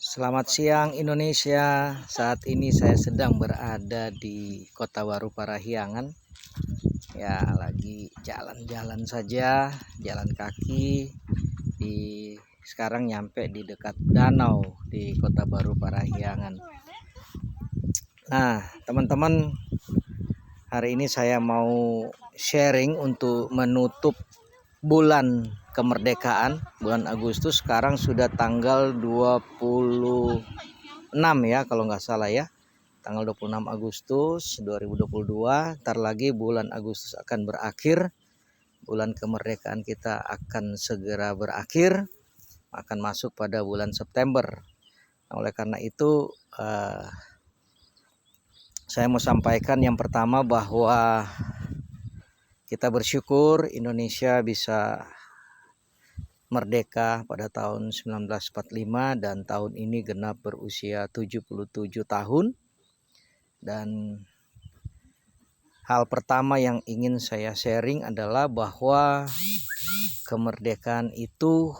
Selamat siang Indonesia. Saat ini saya sedang berada di Kota Baru Parahyangan. Ya, lagi jalan-jalan saja, jalan kaki. Sekarang nyampe di dekat danau di Kota Baru Parahyangan. Nah, teman-teman, hari ini saya mau sharing untuk menutup bulan kemerdekaan, bulan Agustus. Sekarang sudah tanggal 26 ya, kalau nggak salah ya, tanggal 26 Agustus 2022. Ntar lagi bulan Agustus akan berakhir, bulan kemerdekaan kita akan segera berakhir, akan masuk pada bulan September. Nah, oleh karena itu saya mau sampaikan yang pertama bahwa kita bersyukur Indonesia bisa merdeka pada tahun 1945 dan tahun ini genap berusia 77 tahun. Dan hal pertama yang ingin saya sharing adalah bahwa kemerdekaan itu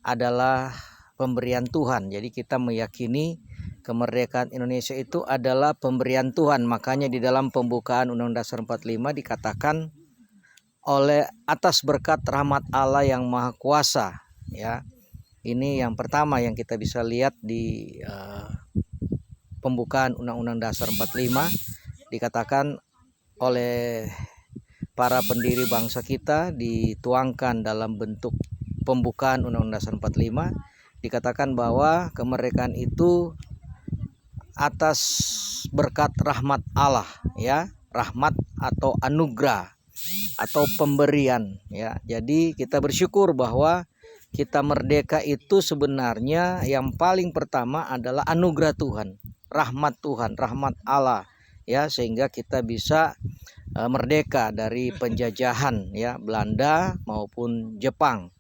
adalah pemberian Tuhan. Jadi kita meyakini kemerdekaan Indonesia itu adalah pemberian Tuhan. Makanya di dalam pembukaan Undang-Undang Dasar 45 dikatakan oleh atas berkat rahmat Allah yang Maha Kuasa, ya. Ini yang pertama yang kita bisa lihat di pembukaan Undang-Undang Dasar 45, dikatakan oleh para pendiri bangsa kita, dituangkan dalam bentuk pembukaan Undang-Undang Dasar 45, dikatakan bahwa kemerdekaan itu atas berkat rahmat Allah, ya, rahmat atau anugerah atau pemberian, ya. Jadi kita bersyukur bahwa kita merdeka itu sebenarnya yang paling pertama adalah anugerah Tuhan, rahmat Tuhan, rahmat Allah, ya, sehingga kita bisa merdeka dari penjajahan, ya, Belanda maupun Jepang.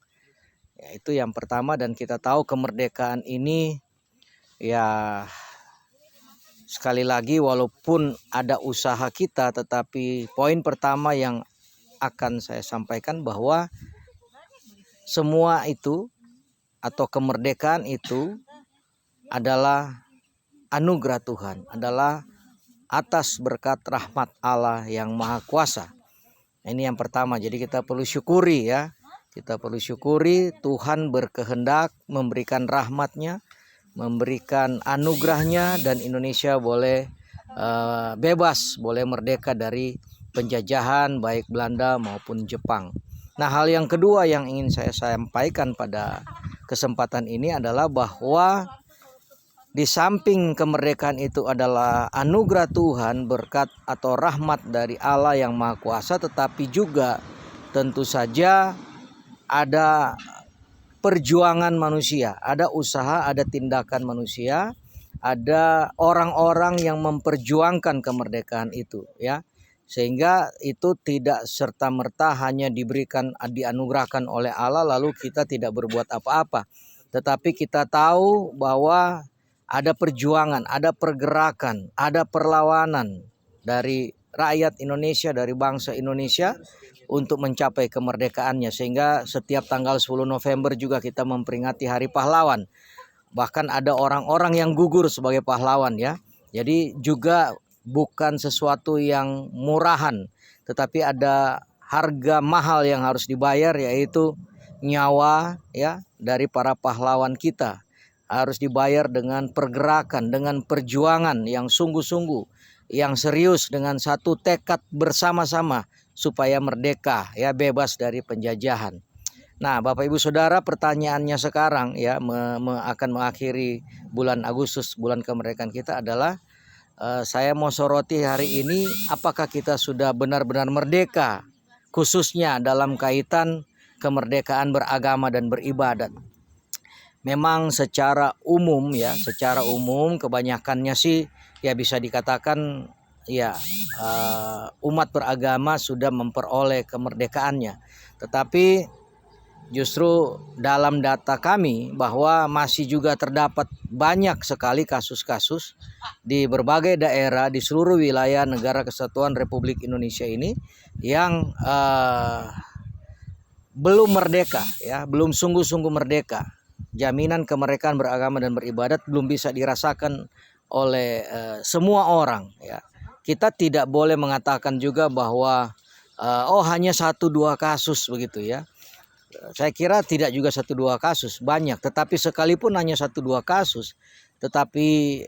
Ya, itu yang pertama. Dan kita tahu kemerdekaan ini, ya, sekali lagi walaupun ada usaha kita, tetapi poin pertama yang akan saya sampaikan bahwa semua itu atau kemerdekaan itu adalah anugerah Tuhan, adalah atas berkat rahmat Allah yang Maha Kuasa. Ini yang pertama. Jadi kita perlu syukuri, ya. Kita perlu syukuri Tuhan berkehendak memberikan rahmatnya, memberikan anugerahnya, dan Indonesia boleh bebas, boleh merdeka dari penjajahan baik Belanda maupun Jepang. Nah, hal yang kedua yang ingin saya sampaikan pada kesempatan ini adalah bahwa di samping kemerdekaan itu adalah anugerah Tuhan, berkat atau rahmat dari Allah yang Maha Kuasa, tetapi juga tentu saja ada perjuangan manusia, ada usaha, ada tindakan manusia, ada orang-orang yang memperjuangkan kemerdekaan itu, ya. Sehingga itu tidak serta-merta hanya diberikan, dianugerahkan oleh Allah lalu kita tidak berbuat apa-apa. Tetapi kita tahu bahwa ada perjuangan, ada pergerakan, ada perlawanan dari rakyat Indonesia, dari bangsa Indonesia untuk mencapai kemerdekaannya. Sehingga setiap tanggal 10 November juga kita memperingati Hari Pahlawan. Bahkan ada orang-orang yang gugur sebagai pahlawan, ya. Jadi juga bukan sesuatu yang murahan, tetapi ada harga mahal yang harus dibayar, yaitu nyawa, ya, dari para pahlawan kita. Harus dibayar dengan pergerakan, dengan perjuangan yang sungguh-sungguh, yang serius, dengan satu tekad bersama-sama supaya merdeka, ya, bebas dari penjajahan. Nah, Bapak Ibu Saudara, pertanyaannya sekarang, ya, akan mengakhiri bulan Agustus, bulan kemerdekaan kita adalah saya mau soroti hari ini, apakah kita sudah benar-benar merdeka, khususnya dalam kaitan kemerdekaan beragama dan beribadat. Memang secara umum, ya, secara umum kebanyakannya sih, ya, bisa dikatakan, ya, umat beragama sudah memperoleh kemerdekaannya. Tetapi justru dalam data kami bahwa masih juga terdapat banyak sekali kasus-kasus di berbagai daerah di seluruh wilayah Negara Kesatuan Republik Indonesia ini yang belum merdeka, ya, belum sungguh-sungguh merdeka. jaminan kemerdekaan beragama dan beribadat belum bisa dirasakan oleh semua orang, ya. Kita tidak boleh mengatakan juga bahwa oh hanya 1-2 kasus begitu, ya. Saya kira tidak juga 1-2 kasus, banyak. Tetapi sekalipun hanya 1-2 kasus, tetapi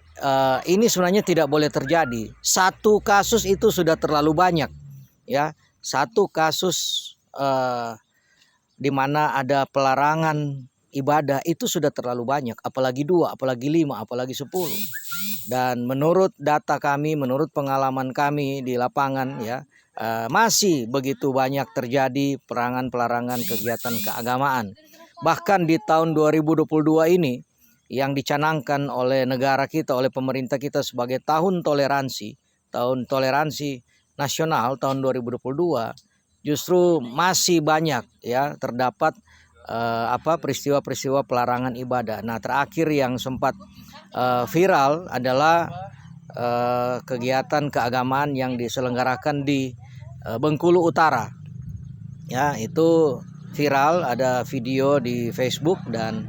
ini sebenarnya tidak boleh terjadi. 1 kasus itu sudah terlalu banyak, ya. 1 kasus di mana ada pelarangan ibadah itu sudah terlalu banyak, apalagi 2, apalagi 5, apalagi 10. Dan menurut data kami, menurut pengalaman kami di lapangan, ya, masih begitu banyak terjadi pelarangan kegiatan keagamaan. Bahkan di tahun 2022 ini yang dicanangkan oleh negara kita, oleh pemerintah kita sebagai tahun toleransi nasional tahun 2022, justru masih banyak, ya, terdapat peristiwa-peristiwa pelarangan ibadah. Nah, terakhir yang sempat viral adalah kegiatan keagamaan yang diselenggarakan di Bengkulu Utara, ya. Itu viral, ada video di Facebook, dan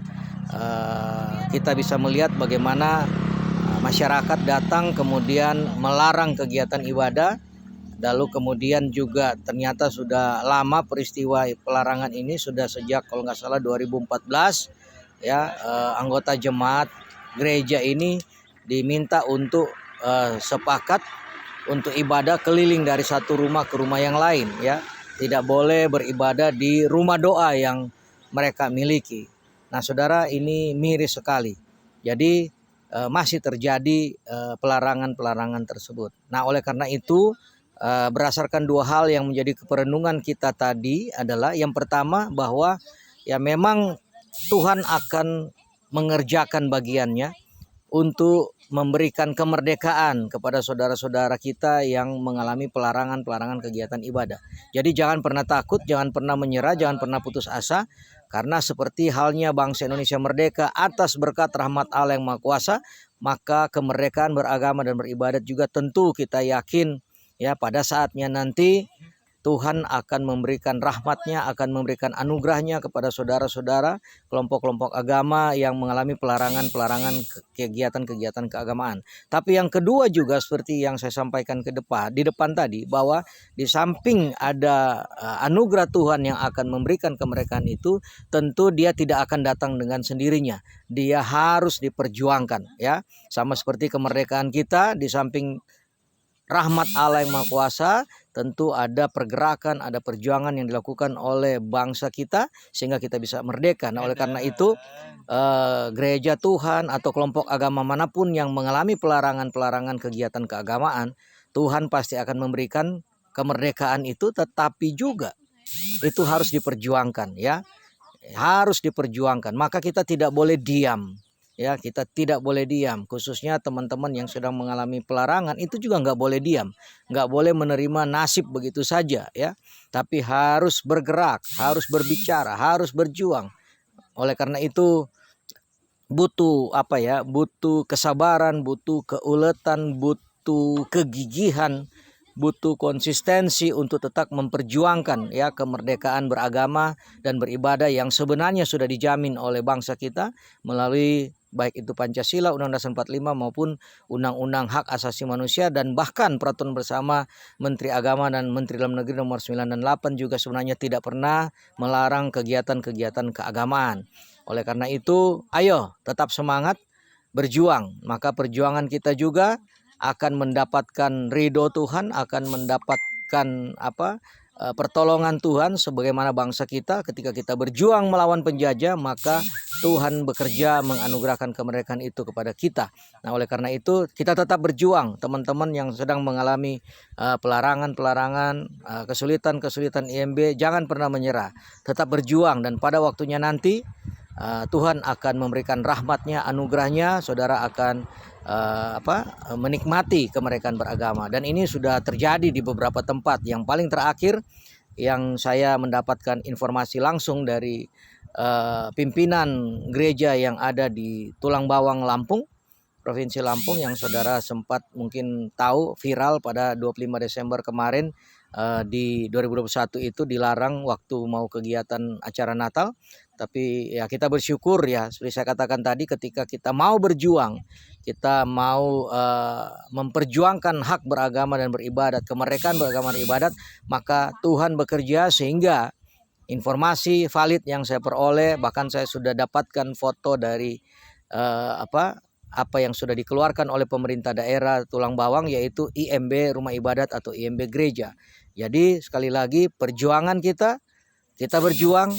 kita bisa melihat bagaimana masyarakat datang kemudian melarang kegiatan ibadah. Lalu kemudian juga ternyata sudah lama peristiwa pelarangan ini, sudah sejak kalau nggak salah 2014, ya. Anggota jemaat gereja ini diminta untuk sepakat untuk ibadah keliling dari satu rumah ke rumah yang lain, ya. Tidak boleh beribadah di rumah doa yang mereka miliki. Nah, saudara, ini miris sekali. Jadi masih terjadi pelarangan tersebut. Nah, oleh karena itu berdasarkan 2 hal yang menjadi keperenungan kita tadi adalah, yang pertama bahwa ya memang Tuhan akan mengerjakan bagiannya untuk memberikan kemerdekaan kepada saudara-saudara kita yang mengalami pelarangan kegiatan ibadah. Jadi jangan pernah takut, jangan pernah menyerah, jangan pernah putus asa, karena seperti halnya bangsa Indonesia merdeka atas berkat rahmat Allah yang Maha Kuasa, maka kemerdekaan beragama dan beribadat juga tentu kita yakin, ya, pada saatnya nanti Tuhan akan memberikan rahmatnya, akan memberikan anugerahnya kepada saudara-saudara kelompok-kelompok agama yang mengalami pelarangan kegiatan-kegiatan keagamaan. Tapi yang kedua juga seperti yang saya sampaikan di depan tadi, bahwa di samping ada anugerah Tuhan yang akan memberikan kemerdekaan itu, tentu dia tidak akan datang dengan sendirinya. Dia harus diperjuangkan, ya. Sama seperti kemerdekaan kita, di samping rahmat Allah yang Maha Kuasa, tentu ada pergerakan, ada perjuangan yang dilakukan oleh bangsa kita sehingga kita bisa merdeka. Nah, oleh karena itu gereja Tuhan atau kelompok agama manapun yang mengalami pelarangan kegiatan keagamaan, Tuhan pasti akan memberikan kemerdekaan itu, tetapi juga itu harus diperjuangkan, ya. Harus diperjuangkan. Maka kita tidak boleh diam. Ya, kita tidak boleh diam, khususnya teman-teman yang sedang mengalami pelarangan itu juga nggak boleh diam, nggak boleh menerima nasib begitu saja, ya. Tapi harus bergerak, harus berbicara, harus berjuang. Oleh karena itu butuh butuh kesabaran, butuh keuletan, butuh kegigihan, butuh konsistensi untuk tetap memperjuangkan, ya, kemerdekaan beragama dan beribadah yang sebenarnya sudah dijamin oleh bangsa kita melalui baik itu Pancasila, Undang-Undang Dasar 45 maupun Undang-Undang Hak Asasi Manusia, dan bahkan peraturan bersama Menteri Agama dan Menteri Dalam Negeri nomor 9 dan 8 juga sebenarnya tidak pernah melarang kegiatan-kegiatan keagamaan. Oleh karena itu, ayo tetap semangat berjuang. Maka perjuangan kita juga akan mendapatkan ridho Tuhan, akan mendapatkan pertolongan Tuhan sebagaimana bangsa kita ketika kita berjuang melawan penjajah, maka Tuhan bekerja menganugerahkan kemerdekaan itu kepada kita. Nah, oleh karena itu kita tetap berjuang, teman-teman yang sedang mengalami pelarangan, kesulitan IMB, jangan pernah menyerah, tetap berjuang, dan pada waktunya nanti Tuhan akan memberikan rahmatnya, anugerahnya, saudara akan menikmati kemerdekaan beragama. Dan ini sudah terjadi di beberapa tempat. Yang paling terakhir yang saya mendapatkan informasi langsung dari pimpinan gereja yang ada di Tulang Bawang, Lampung, Provinsi Lampung, yang saudara sempat mungkin tahu viral pada 25 Desember kemarin, di 2021 itu dilarang waktu mau kegiatan acara Natal. Tapi ya kita bersyukur ya, seperti saya katakan tadi, ketika kita mau berjuang, kita mau memperjuangkan hak beragama dan beribadat, kemerdekaan beragama dan beribadat, maka Tuhan bekerja sehingga informasi valid yang saya peroleh, bahkan saya sudah dapatkan foto dari apa yang sudah dikeluarkan oleh pemerintah daerah Tulang Bawang, yaitu IMB rumah ibadat atau IMB gereja. Jadi sekali lagi, perjuangan kita berjuang,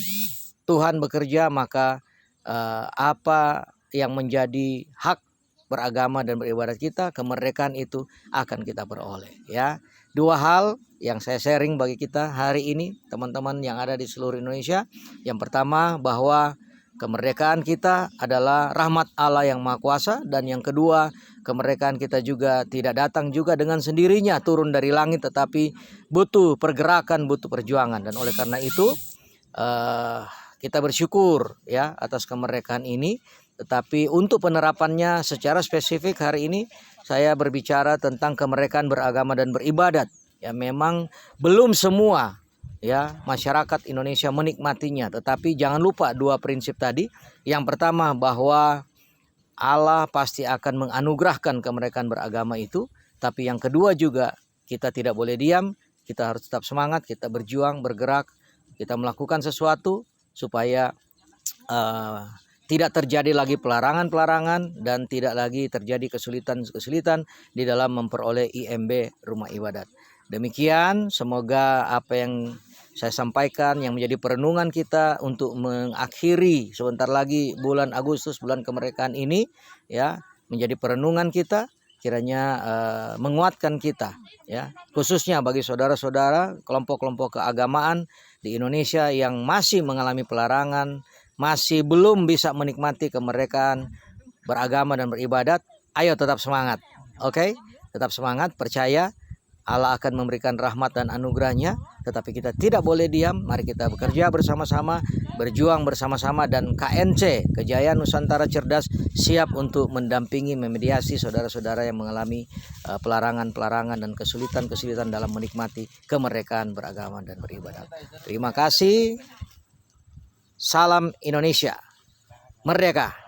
Tuhan bekerja, maka apa yang menjadi hak beragama dan beribadat kita, kemerdekaan itu akan kita peroleh ya. Dua hal yang saya sharing bagi kita hari ini, teman-teman yang ada di seluruh Indonesia. Yang pertama, bahwa kemerdekaan kita adalah rahmat Allah yang Maha Kuasa, dan yang kedua, kemerdekaan kita juga tidak datang juga dengan sendirinya turun dari langit, tetapi butuh pergerakan, butuh perjuangan. Dan oleh karena itu kita bersyukur ya atas kemerdekaan ini. Tetapi untuk penerapannya secara spesifik hari ini saya berbicara tentang kemerdekaan beragama dan beribadat. Ya, memang belum semua ya masyarakat Indonesia menikmatinya, tetapi jangan lupa dua prinsip tadi. Yang pertama, bahwa Allah pasti akan menganugerahkan kemerdekaan beragama itu, tapi yang kedua juga kita tidak boleh diam, kita harus tetap semangat, kita berjuang, bergerak, kita melakukan sesuatu supaya tidak terjadi lagi pelarangan-pelarangan dan tidak lagi terjadi kesulitan-kesulitan di dalam memperoleh IMB rumah ibadat. Demikian, semoga apa yang saya sampaikan yang menjadi perenungan kita untuk mengakhiri sebentar lagi bulan Agustus, bulan kemerdekaan ini ya, menjadi perenungan kita, kiranya menguatkan kita ya, khususnya bagi saudara-saudara kelompok-kelompok keagamaan di Indonesia yang masih mengalami pelarangan, masih belum bisa menikmati kemerdekaan beragama dan beribadat. Ayo tetap semangat, oke? Tetap semangat, percaya Allah akan memberikan rahmat dan anugerahnya, tetapi kita tidak boleh diam. Mari kita bekerja bersama-sama, berjuang bersama-sama, dan KNC, Kejayaan Nusantara Cerdas, siap untuk mendampingi, memediasi saudara-saudara yang mengalami pelarangan-pelarangan dan kesulitan-kesulitan dalam menikmati kemerdekaan beragama dan beribadat. Terima kasih. Salam Indonesia, merdeka!